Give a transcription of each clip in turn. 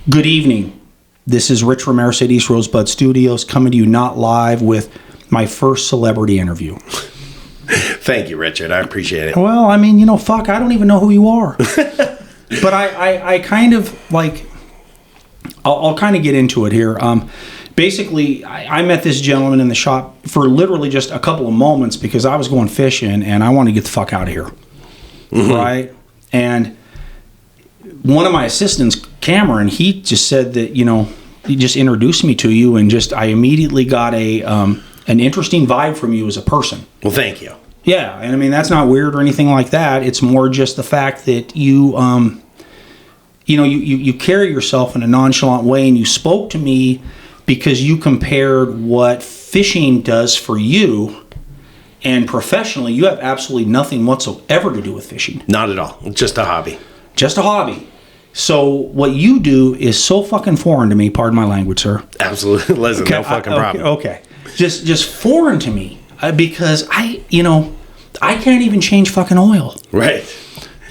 Good evening. This is Rich Ramirez at East Rosebud Studios, coming to you not live with my first celebrity interview. Thank you, Richard. I appreciate it. Well, I mean, fuck, I don't even know who you are. But I kind of like, I'll kind of get into it here. Basically, I met this gentleman in the shop for literally just a couple of moments because I was going fishing and I wanted to get the fuck out of here. Mm-hmm. Right? And one of my assistants, Cameron, he just said that, he just introduced me to you and I immediately got an interesting vibe from you as a person. Well, thank you. Yeah, and I mean, that's not weird or anything like that. It's more just the fact that you carry yourself in a nonchalant way, and you spoke to me because you compared what fishing does for you, and professionally, you have absolutely nothing whatsoever to do with fishing. Not at all. Just a hobby. Just a hobby. So what you do is so fucking foreign to me, pardon my language, sir. Absolutely. Listen, okay, no fucking problem. Okay. Just foreign to me because I can't even change fucking oil. Right.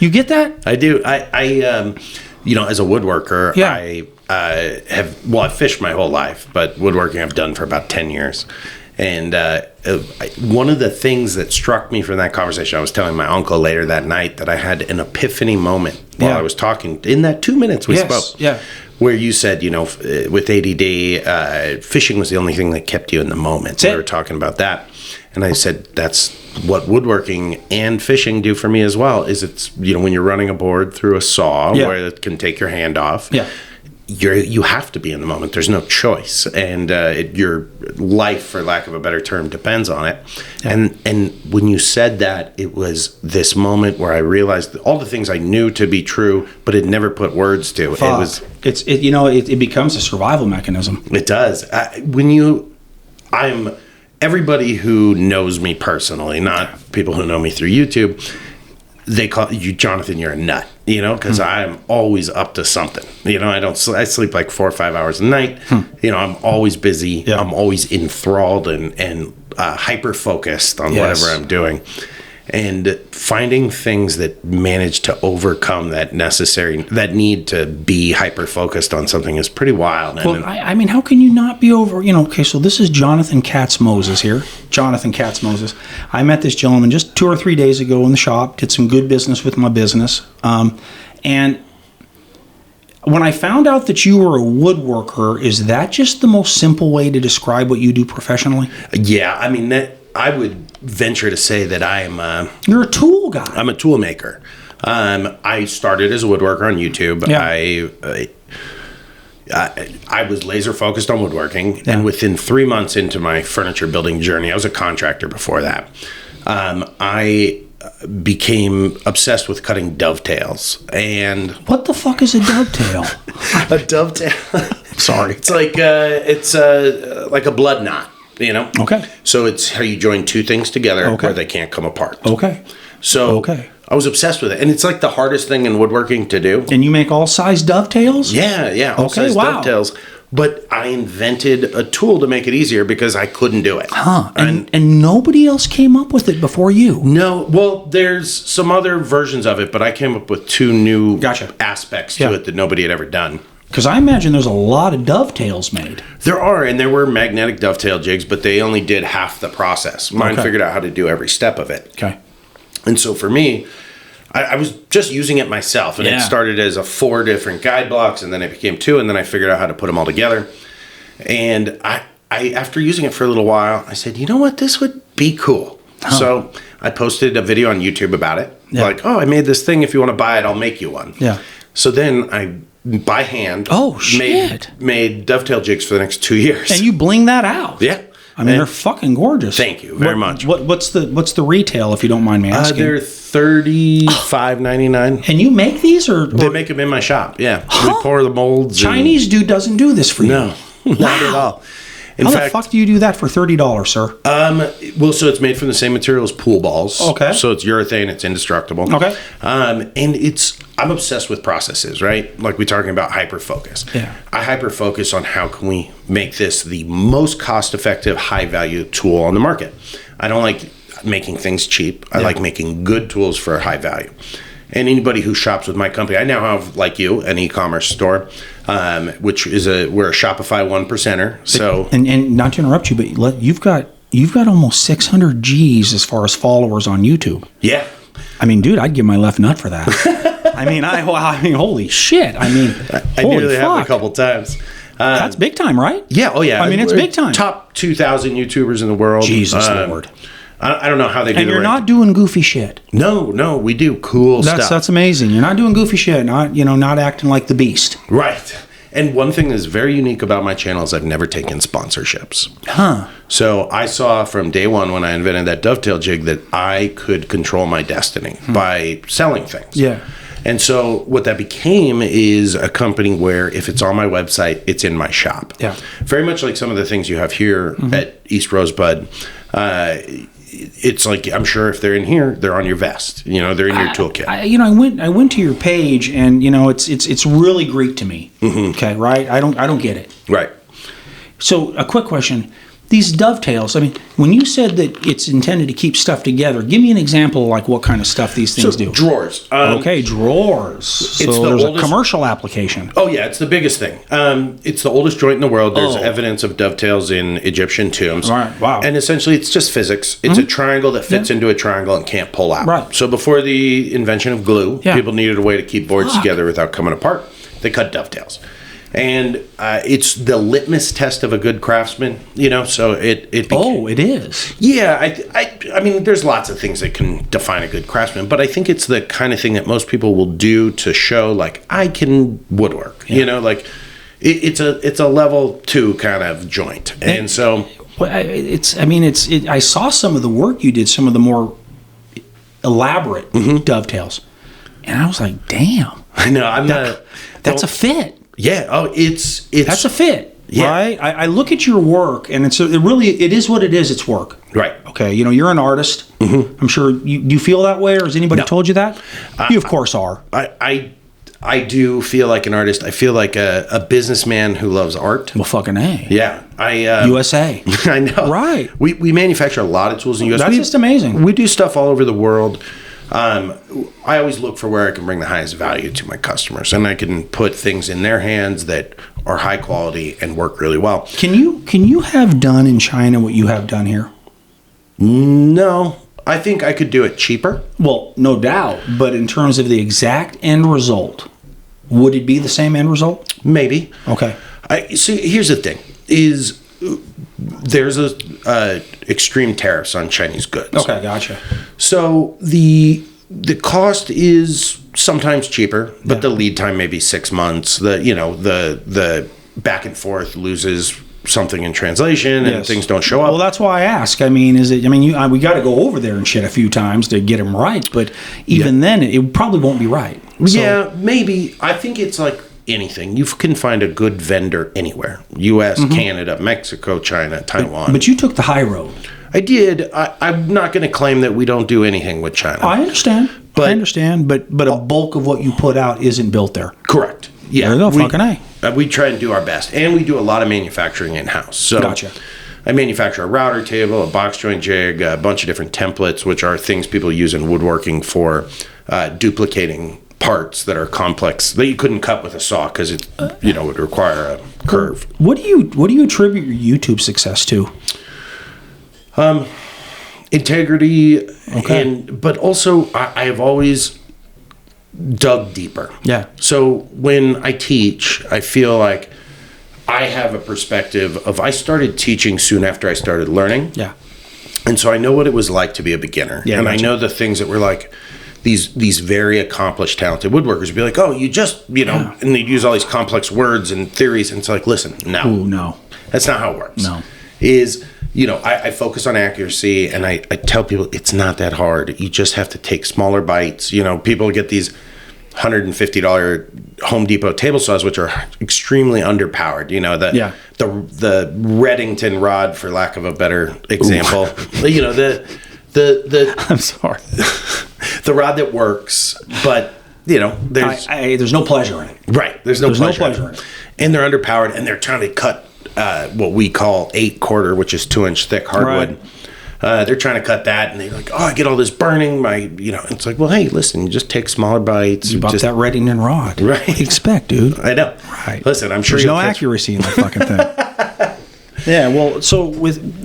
You get that? I do. I as a woodworker, yeah. I've fished my whole life, but woodworking I've done for about 10 years. And one of the things that struck me from that conversation, I was telling my uncle later that night that I had an epiphany moment while I was talking. In that 2 minutes we spoke, where you said, with ADD, fishing was the only thing that kept you in the moment. So we were talking about that. And I said, that's what woodworking and fishing do for me as well, is it's, when you're running a board through a saw where it can take your hand off. Yeah. You have to be in the moment. There's no choice, and your life, for lack of a better term, depends on it. Yeah. And when you said that, it was this moment where I realized all the things I knew to be true, but had never put words to. Fuck. It becomes a survival mechanism. It does. Everybody who knows me personally, not people who know me through YouTube, they call you, Jonathan, you're a nut, because I'm always up to something. I sleep like 4 or 5 hours a night. I'm always busy. Yeah. I'm always enthralled and hyper focused on whatever I'm doing. And finding things that manage to overcome that need to be hyper focused on something is pretty wild. Well, I mean, how can you not be over? Okay, so this is Jonathan Katz-Moses here. Jonathan Katz-Moses. I met this gentleman just 2 or 3 days ago in the shop. Did some good business with my business, and when I found out that you were a woodworker, is that just the most simple way to describe what you do professionally? Yeah, I mean I would venture to say that I am. You're a tool guy. I'm a tool maker. I started as a woodworker on YouTube. Yeah. I was laser focused on woodworking, and within 3 months into my furniture building journey, I was a contractor before that. I became obsessed with cutting dovetails. And what the fuck is a dovetail? A dovetail. Sorry. It's like like a blood knot. Okay. So it's how you join two things together where they can't come apart. Okay. So I was obsessed with it. And it's like the hardest thing in woodworking to do. And you make all size dovetails? Yeah. All size dovetails. But I invented a tool to make it easier because I couldn't do it. Huh. And nobody else came up with it before you? No. Well, there's some other versions of it, but I came up with two new aspects to it that nobody had ever done. Because I imagine there's a lot of dovetails made. There are, and there were magnetic dovetail jigs, but they only did half the process. Mine figured out how to do every step of it. Okay. And so for me, I was just using it myself, and it started as 4 different guide blocks, and then it became 2, and then I figured out how to put them all together. And I after using it for a little while, I said, you know what, this would be cool. Huh. So I posted a video on YouTube about it. Yeah. Like, I made this thing. If you want to buy it, I'll make you one. Yeah. So then I, by hand, made dovetail jigs for the next 2 years. And you bling that out. Yeah. I mean, they're fucking gorgeous. Thank you very much. What's the retail, if you don't mind me asking? They're $35.99. And you make these, or they make them in my shop? Yeah, we pour the molds. Chinese dude doesn't do this for you. No, not at all. How the fuck do you do that for $30, sir? Well, so it's made from the same material as pool balls. Okay. So it's urethane. It's indestructible. Okay. And I'm obsessed with processes, right? Like we're talking about hyper-focus. Yeah. I hyper-focus on how can we make this the most cost-effective, high-value tool on the market. I don't like making things cheap. I like making good tools for high value. And anybody who shops with my company, I now have, like you, an e-commerce store, which is we're a Shopify 1%er. So and not to interrupt you, but you've got almost 600 G's as far as followers on YouTube. Yeah. I mean, dude, I'd give my left nut for that. I mean, holy shit. I mean, I nearly have a couple times. That's big time, right? Yeah. Oh, yeah. I mean, it's big time. Top 2,000 YouTubers in the world. Jesus Lord. I don't know how they do. And you're not doing goofy shit. No, we do cool stuff. That's amazing. You're not doing goofy shit. Not acting like the beast. Right. And one thing that's very unique about my channel is I've never taken sponsorships. Huh. So I saw from day one when I invented that dovetail jig that I could control my destiny by selling things. Yeah. And so what that became is a company where if it's on my website, it's in my shop. Yeah. Very much like some of the things you have here at East Rosebud. It's like, I'm sure if they're in here, they're on your vest. They're in your toolkit. I went to your page, and it's really Greek to me. Okay, right? I don't get it. Right. So a quick question: these dovetails. I mean, when you said that it's intended to keep stuff together, give me an example of like what kind of stuff these things do. Drawers. Okay, drawers. So there's a commercial application. Oh yeah, it's the biggest thing. It's the oldest joint in the world. There's evidence of dovetails in Egyptian tombs. All right. Wow. And essentially, it's just physics. It's a triangle that fits into a triangle and can't pull out. Right. So before the invention of glue, people needed a way to keep boards together without coming apart. They cut dovetails. And it's the litmus test of a good craftsman, so it became, it is. Yeah, I mean, there's lots of things that can define a good craftsman, but I think it's the kind of thing that most people will do to show, like, I can woodwork, like, it's a level 2 kind of joint. And so... I saw some of the work you did, some of the more elaborate dovetails, and I was like, damn. I know, that's a fit. Yeah. Oh, it's that's a fit. Yeah. Right. I look at your work, and it is what it is. It's work. Right. Okay. You're an artist. I'm sure do you feel that way, or has anybody told you that? You of course are. I do feel like an artist. I feel like a businessman who loves art. Well, fucking A. Yeah. USA. I know. Right. We manufacture a lot of tools in the US. That's just amazing. We do stuff all over the world. I always look for where I can bring the highest value to my customers, and I can put things in their hands that are high quality and work really well. Can you have done in China what you have done here? No. I think I could do it cheaper. Well, no doubt. But in terms of the exact end result, would it be the same end result? Maybe. Okay. See, here's the thing: is there's extreme tariffs on Chinese goods. Okay, gotcha. So the cost is sometimes cheaper, but the lead time may be 6 months. The back and forth loses something in translation, and things don't show up. Well, that's why I ask. I mean, we got to go over there and shit a few times to get them right, but even then, it probably won't be right. So, yeah, maybe. I think it's like anything. You can find a good vendor anywhere. U.S., Canada, Mexico, China, Taiwan. But you took the high road. I did. I'm not going to claim that we don't do anything with China. I understand. But a bulk of what you put out isn't built there. Correct. Yeah. There you go, fucking A. We try and do our best. And we do a lot of manufacturing in-house. So gotcha. I manufacture a router table, a box joint jig, a bunch of different templates, which are things people use in woodworking for duplicating parts that are complex that you couldn't cut with a saw because it would require a curve. What do you attribute your YouTube success to? Integrity, but also I have always dug deeper. Yeah. So when I teach, I feel like I have a perspective of I started teaching soon after I started learning. Yeah. And so I know what it was like to be a beginner. Yeah, and I know the things that were like these very accomplished, talented woodworkers would be like, oh, you just, and they'd use all these complex words and theories. And it's like, listen, no. Ooh, no. That's not how it works. No. I focus on accuracy, and I tell people it's not that hard. You just have to take smaller bites. People get these $150 Home Depot table saws, which are extremely underpowered. The Reddington rod, for lack of a better example. The I'm sorry. The rod that works, but there's no pleasure in it. Right. There's no pleasure in it. And they're underpowered, and they're trying to cut what we call 8/4, which is 2-inch thick hardwood. They're trying to cut that, and they're like, "Oh, I get all this burning." It's like, well, hey, listen, you just take smaller bites. You bought that Reddington rod, right? What do you expect, dude? I know. Right. Listen, I'm sure there's no accuracy in that fucking thing. Yeah. Well, so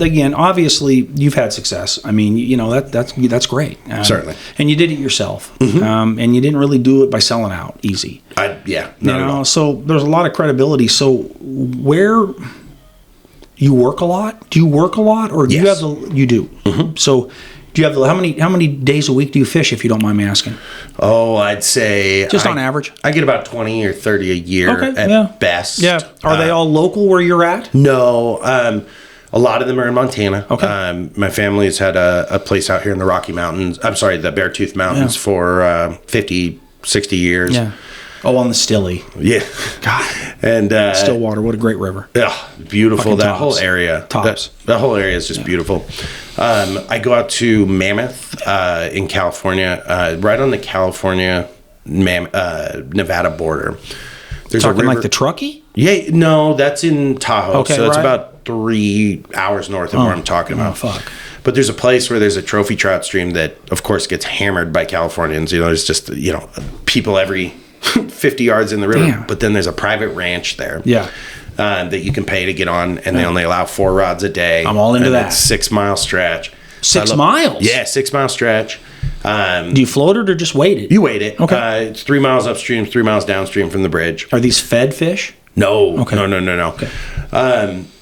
again, obviously, you've had success. I mean, that's great. Certainly. And you did it yourself, and you didn't really do it by selling out easy. Not at all. So there's a lot of credibility. So where you work a lot? Do you work a lot, or do you have you do? Mm-hmm. So do you have how many days a week do you fish, if you don't mind me asking? Oh, I'd say just on average, I get about 20 or 30 a year at best. Yeah. Are they all local where you're at? No. A lot of them are in Montana. Okay. My family's had a place out here in the Rocky Mountains. I'm sorry, the Beartooth Mountains for 50, 60 years. Yeah. Oh, on the Stilly. Yeah. God. And Stillwater, what a great river. Yeah, beautiful. Fucking that tops. whole area. Tops. That whole area is just beautiful. I go out to Mammoth in California, right on the California Nevada border. There's Talking a river, like the Truckee? Yeah, no, that's in Tahoe. Okay, so it's right. about 3 hours north of where I'm talking about. Oh, fuck. But there's a place where there's a trophy trout stream that, of course, gets hammered by Californians. There's just, people every 50 yards in the river. Damn. But then there's a private ranch there. Yeah. That you can pay to get on, and they only allow 4 rods a day. I'm all into and that. It's 6 mile stretch. 6 miles? Yeah, 6 mile stretch. Do you float it or just wait it? You wait it. Okay. It's 3 miles upstream, 3 miles downstream from the bridge. Are these fed fish? No. Okay. No. Okay.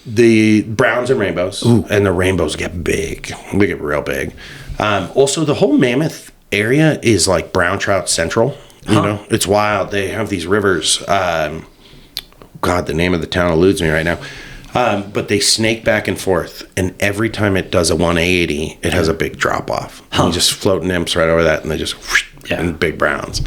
The browns and rainbows. Ooh. And the rainbows get big. They get real big. Also, the whole Mammoth area is like brown trout central. It's wild. They have these rivers. God, the name of the town eludes me right now. But they snake back and forth, and every time it does a 180, it has a big drop off. Huh. And you just float nymphs right over that, and they just and big browns.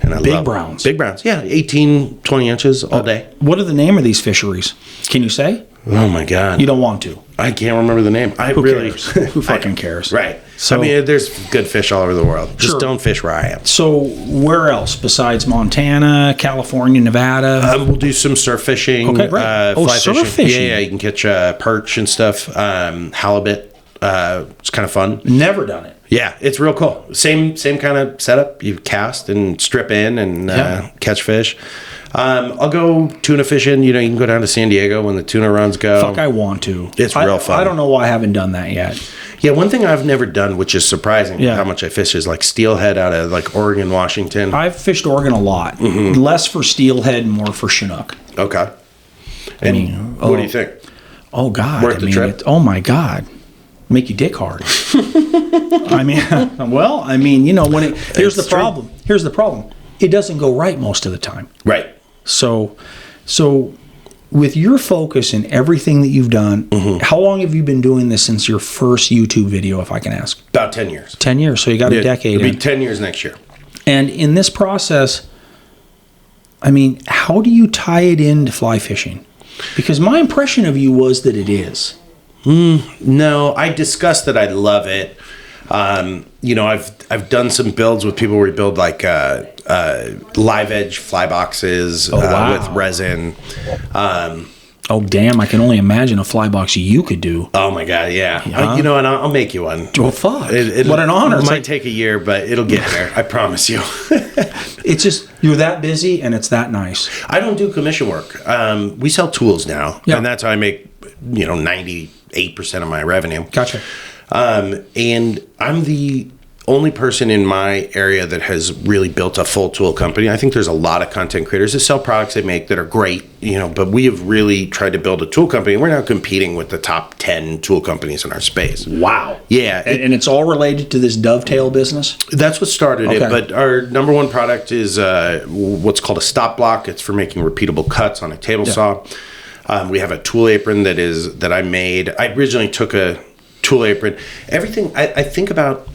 And I love browns. Big browns, yeah, 18, 20 inches all day. What are the name of these fisheries? Can you say? Oh my God, you don't want to. I can't remember the name. Who cares? Who fucking cares? Right. So, I mean, there's good fish all over the world. Just sure. don't fish where I am. So where else besides Montana, California, Nevada? We'll do some surf fishing. Okay, right. Fly surf fishing. Yeah, you can catch perch and stuff. Halibut. It's kind of fun. Never done it. Yeah, it's real cool. Same kind of setup. You cast and strip in and catch fish. I'll go tuna fishing. You can go down to San Diego when the tuna runs go. Fuck, I want to. It's real fun. I don't know why I haven't done that yet. Yeah, one thing I've never done, which is surprising how much I fish, is like steelhead out of like Oregon, Washington. I've fished Oregon a lot. Mm-hmm. Less for steelhead, more for Chinook. Okay. And what do you think? Oh, God. Worth the trip? Oh, my God. Make you dick hard. When here's the problem. Here's the problem. It doesn't go right most of the time. Right. So with your focus and everything that you've done, how long have you been doing this since your first YouTube video, if I can ask? About 10 years. 10 years. So you got a decade. It'll be 10 years next year. And in this process, how do you tie it into fly fishing? Because my impression of you was that it is. No, I discussed that I love it. I've done some builds with people where we build like live edge fly boxes with resin. Oh, damn. I can only imagine a fly box you could do. Oh, my God, yeah. And I'll make you one. Oh, fuck. What an honor. It might take a year, but it'll get there. I promise you. It's just, you're that busy and it's that nice. I don't do commission work. We sell tools now, and that's how I make, 98% of my revenue. Gotcha. And I'm the only person in my area that has really built a full tool company. I think there's a lot of content creators that sell products they make that are great, but we have really tried to build a tool company. We're now competing with the top 10 tool companies in our space. Wow. Yeah. And it's all related to this dovetail business? That's what started it. But our number one product is what's called a stop block. It's for making repeatable cuts on a table saw. We have a tool apron that I made. I originally took a tool apron. Everything I think about,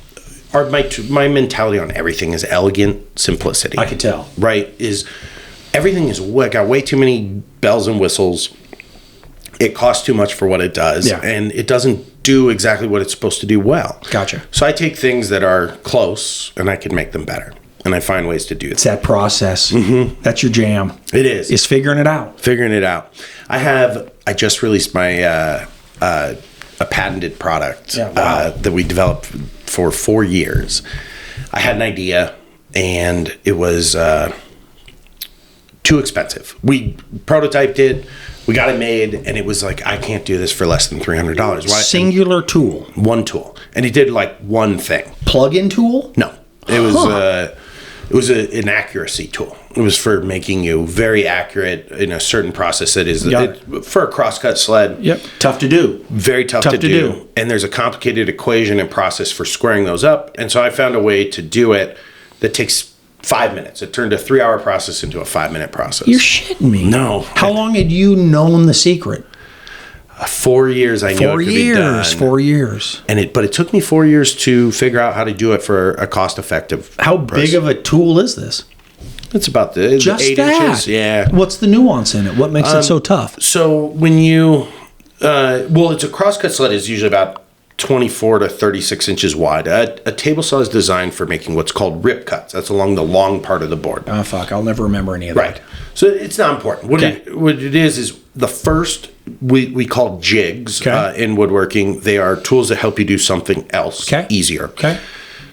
my mentality on everything is elegant simplicity. I can tell. Right? Everything is got way too many bells and whistles. It costs too much for what it does, and it doesn't do exactly what it's supposed to do well. Gotcha. So I take things that are close, and I can make them better. And I find ways to do that. It's that process. Mm-hmm. That's your jam. It is. It's figuring it out. I just released my a patented product Wow. that we developed for 4 years. I had an idea, and it was too expensive. We prototyped it, we got it made, and it was like, I can't do this for less than $300. Why? Singular tool. One tool, and it did like one thing. Plug-in tool? No, it was an accuracy tool. It was for making you very accurate in a certain process that is for a crosscut sled. Yep. Tough to do. Very tough to do. And there's a complicated equation and process for squaring those up. And so I found a way to do it that takes 5 minutes. It turned a 3-hour process into a 5-minute process. You're shitting me. No. How long had you known the secret? 4 years I knew it could be done. 4 years. But it took me 4 years to figure out how to do it for a cost-effective How big of a tool is this? It's about the Just 8 that. inches. Yeah. What's the nuance in it? What makes it so tough? So when you, it's a crosscut sled is usually about 24 to 36 inches wide. A table saw is designed for making what's called rip cuts. That's along the long part of the board. Oh, fuck. I'll never remember any of that. Right. So it's not important. What it is the first, we call jigs in woodworking. They are tools that help you do something else easier. Okay.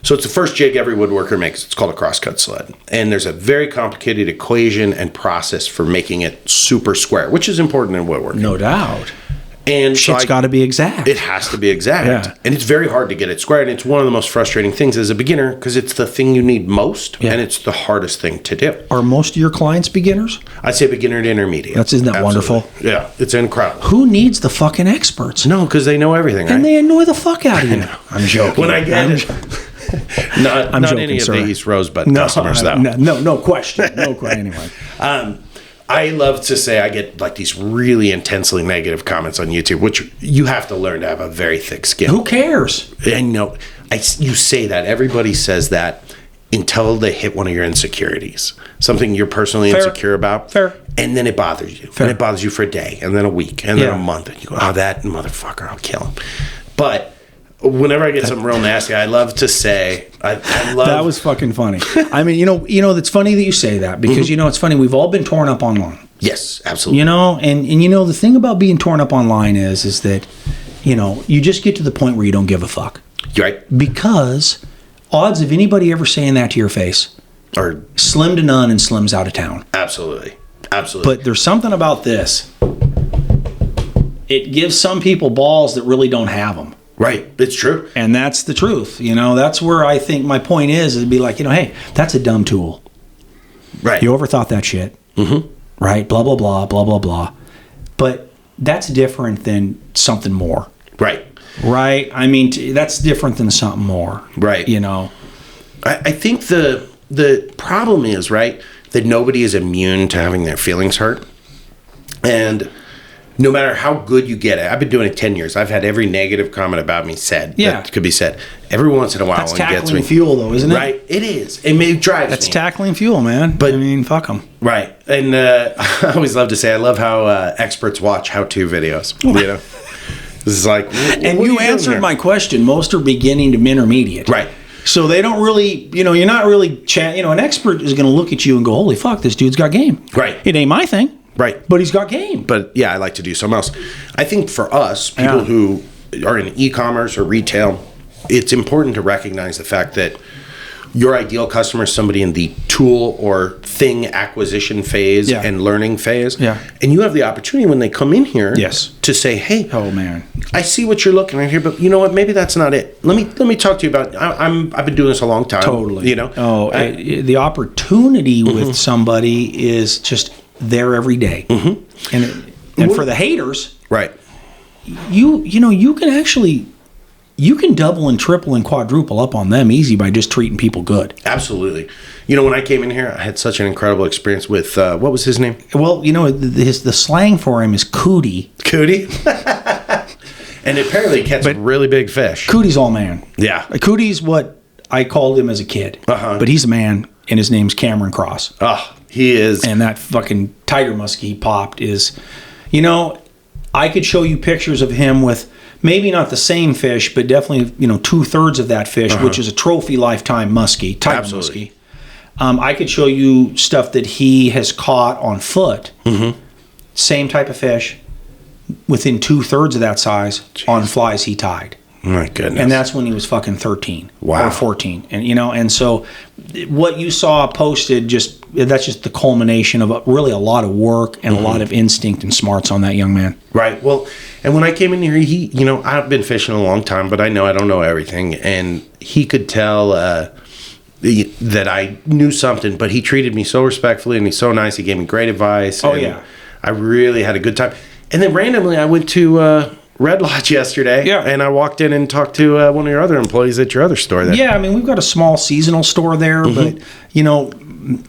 So it's the first jig every woodworker makes. It's called a crosscut sled. And there's a very complicated equation and process for making it super square, which is important in woodworking. No doubt. And Shit's got to be exact. It has to be exact. Yeah. And it's very hard to get it square. And it's one of the most frustrating things as a beginner because it's the thing you need most and it's the hardest thing to do. Are most of your clients beginners? I'd say beginner to intermediate. Isn't that wonderful? Yeah, it's incredible. Who needs the fucking experts? No, because they know everything, And they annoy the fuck out of you. I'm joking. When I get it. Not joking, any sir. of the East Rosebud customers, though. No question. No question. Anyway. I love to say I get like these really intensely negative comments on YouTube, which you have to learn to have a very thick skin. Who cares? And you say that. Everybody says that until they hit one of your insecurities. Something you're personally insecure about. Fair. And then it bothers you. And it bothers you for a day, and then a week, and then a month. And you go, that motherfucker, I'll kill him. But whenever I get something real nasty, I love to say, I love... That was fucking funny. I mean, it's funny that you say that because, it's funny. We've all been torn up online. Yes, absolutely. And the thing about being torn up online is that, you just get to the point where you don't give a fuck. You're right. Because odds of anybody ever saying that to your face are slim to none, and Slim's out of town. Absolutely. But there's something about this. It gives some people balls that really don't have them. Right. It's true. And that's the truth. That's where I think my point is be like, hey, that's a dumb tool. Right. You overthought that shit. Mm-hmm. Right. Blah, blah, blah, blah, blah, blah. But that's different than something more. Right. Right. I mean, that's different than something more. Right. I think the problem is, right, that nobody is immune to having their feelings hurt. And no matter how good you get it, I've been doing it 10 years. I've had every negative comment about me said that could be said. Every once in a while, that's when it gets me. Tackling fuel, though, isn't it? Right, it is. It may drive me. That's tackling fuel, man. But I mean, fuck them. Right, and I always love to say, I love how experts watch how-to videos. This is like, and you answered my question. Most are beginning to intermediate. Right. So they don't really, you're not really an expert is going to look at you and go, holy fuck, this dude's got game. Right. It ain't my thing. Right. But he's got game. But yeah, I like to do something else. I think for us, people who are in e-commerce or retail, it's important to recognize the fact that your ideal customer is somebody in the tool or thing acquisition phase and learning phase. Yeah. And you have the opportunity when they come in here to say, hey, oh man, I see what you're looking at here, but you know what? Maybe that's not it. Let me talk to you about I've been doing this a long time. Totally. The opportunity with somebody is just there every day. Mm-hmm. And for the haters, right? You can actually double and triple and quadruple up on them easy by just treating people good. Absolutely. When I came in here, I had such an incredible experience with what was his name? Well, the slang for him is cootie. Cootie. And apparently he catches really big fish. Cootie's all man. Yeah. Cootie's what I called him as a kid. But he's a man, and his name's Cameron Cross. Oh, he is. And that fucking tiger muskie he popped is, I could show you pictures of him with maybe not the same fish, but definitely, 2/3 of that fish, which is a trophy lifetime muskie, tiger muskie. I could show you stuff that he has caught on foot. Mm-hmm. Same type of fish. within 2/3 of that size on flies he tied. My goodness. And that's when he was fucking 13 Wow. or 14. And, you know, and so what you saw posted, that's just the culmination of really a lot of work and a lot of instinct and smarts on that young man. Right. Well, and when I came in here, he, you know, I've been fishing a long time, but I know I don't know everything. And he could tell that I knew something, but he treated me so respectfully and he's so nice. He gave me great advice. Oh, and yeah. I really had a good time. And then randomly I went to Red Lodge yesterday. Yeah. And I walked in and talked to one of your other employees at your other store there. Yeah, I mean, we've got a small seasonal store there, but, you know,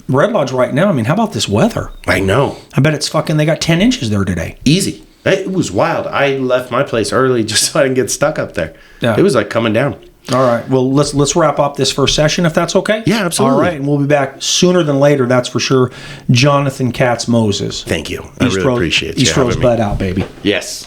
Red Lodge right now, I mean, how about this weather? I know. I bet it's fucking, they got 10 inches there today. Easy. It was wild. I left my place early just so I didn't get stuck up there. Yeah. It was like coming down. All right. Well, let's wrap up this first session if that's okay. Yeah, absolutely. All right, and we'll be back sooner than later. That's for sure. Jonathan Katz Moses. Thank you. I really appreciate you East Rose having me. Bud out, baby. Yes.